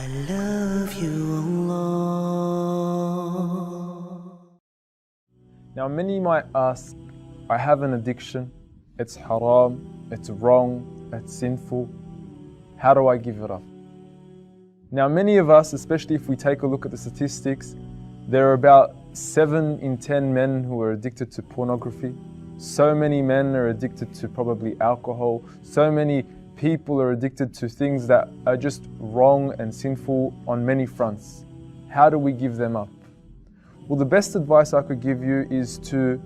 I love you, Allah. Now many might ask, I have an addiction, it's haram, it's wrong, it's sinful, how do I give it up? Now many of us, especially if we take a look at the statistics, there are about 7 in 10 men who are addicted to pornography. So many men are addicted to probably alcohol. So many people are addicted to things that are just wrong and sinful on many fronts. How do we give them up? Well, the best advice I could give you is to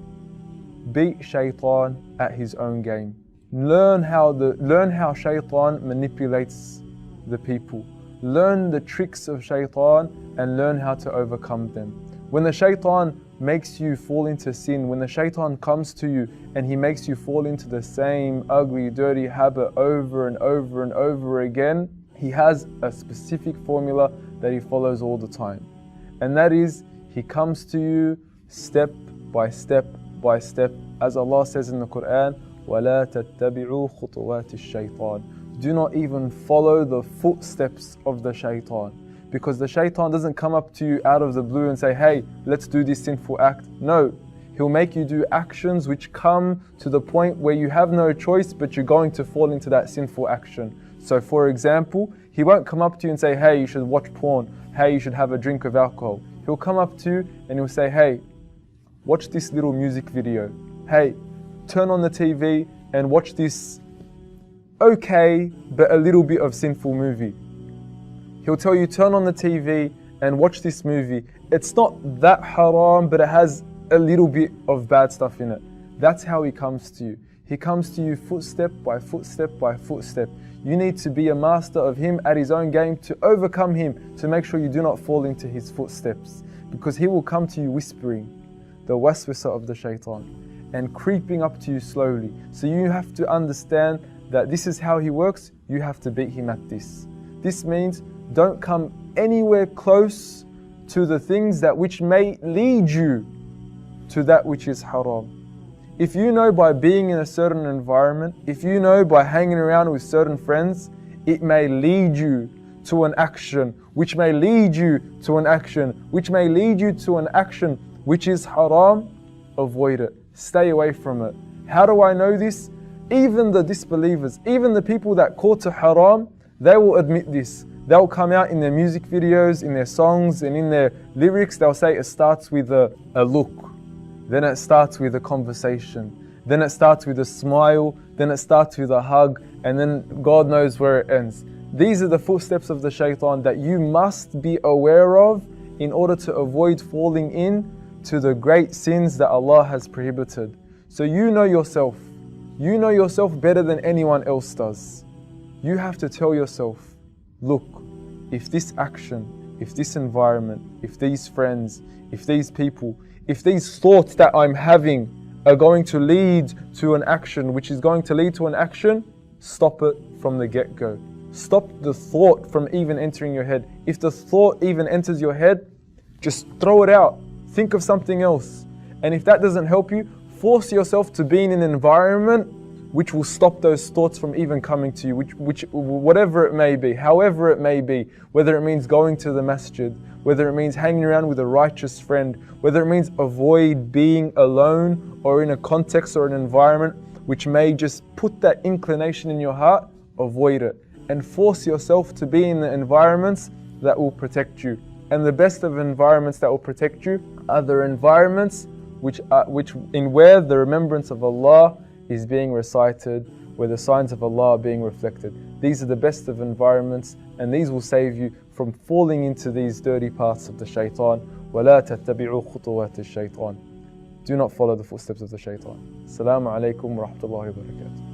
beat shaitan at his own game. Learn how shaitan manipulates the people. Learn the tricks of shaitan and learn how to overcome them. When the shaitan makes you fall into sin, when the shaitan comes to you and he makes you fall into the same ugly, dirty habit over and over and over again, he has a specific formula that he follows all the time. And that is, he comes to you step by step by step. As Allah says in the Quran, وَلَا تَتَّبِعُوا خُطُوَاتِ الشَّيْطَانِ. Do not even follow the footsteps of the shaitan. Because the shaitan doesn't come up to you out of the blue and say, hey, let's do this sinful act. No, he'll make you do actions which come to the point where you have no choice, but you're going to fall into that sinful action. So for example, he won't come up to you and say, hey, you should watch porn. Hey, you should have a drink of alcohol. He'll come up to you and he'll say, hey, watch this little music video. Hey, turn on the TV and watch this okay, but a little bit of sinful movie. He'll tell you, turn on the TV and watch this movie. It's not that haram, but it has a little bit of bad stuff in it. That's how he comes to you. He comes to you footstep by footstep by footstep. You need to be a master of him at his own game to overcome him, to make sure you do not fall into his footsteps. Because he will come to you whispering, the waswasa of the shaitan, and creeping up to you slowly. So you have to understand that this is how he works. You have to beat him at this. This means don't come anywhere close to the things that which may lead you to that which is haram. If you know by being in a certain environment, if you know by hanging around with certain friends, it may lead you to an action, which may lead you to an action, which may lead you to an action which is haram, avoid it. Stay away from it. How do I know this? Even the disbelievers, even the people that call to haram, they will admit this. They'll come out in their music videos, in their songs, and in their lyrics, they'll say it starts with a look, then it starts with a conversation, then it starts with a smile, then it starts with a hug, and then God knows where it ends. These are the footsteps of the shaitan that you must be aware of in order to avoid falling in to the great sins that Allah has prohibited. So you know yourself. You know yourself better than anyone else does. You have to tell yourself, look, if this action, if this environment, if these friends, if these people, if these thoughts that I'm having are going to lead to an action which is going to lead to an action, stop it from the get-go. Stop the thought from even entering your head. If the thought even enters your head, just throw it out. Think of something else. And if that doesn't help you, force yourself to be in an environment which will stop those thoughts from even coming to you, whatever it may be, however it may be, whether it means going to the masjid, whether it means hanging around with a righteous friend, whether it means avoid being alone or in a context or an environment which may just put that inclination in your heart, avoid it. And force yourself to be in the environments that will protect you. And the best of environments that will protect you are the environments where the remembrance of Allah is being recited, where the signs of Allah are being reflected. These are the best of environments, and these will save you from falling into these dirty paths of the shaitan. وَلَا تَتَّبِعُوا خُطُوَاتِ الشَّيْطَانِ. Do not follow the footsteps of the shaitan. Assalamu alaikum wa rahmatullahi wa barakatuh.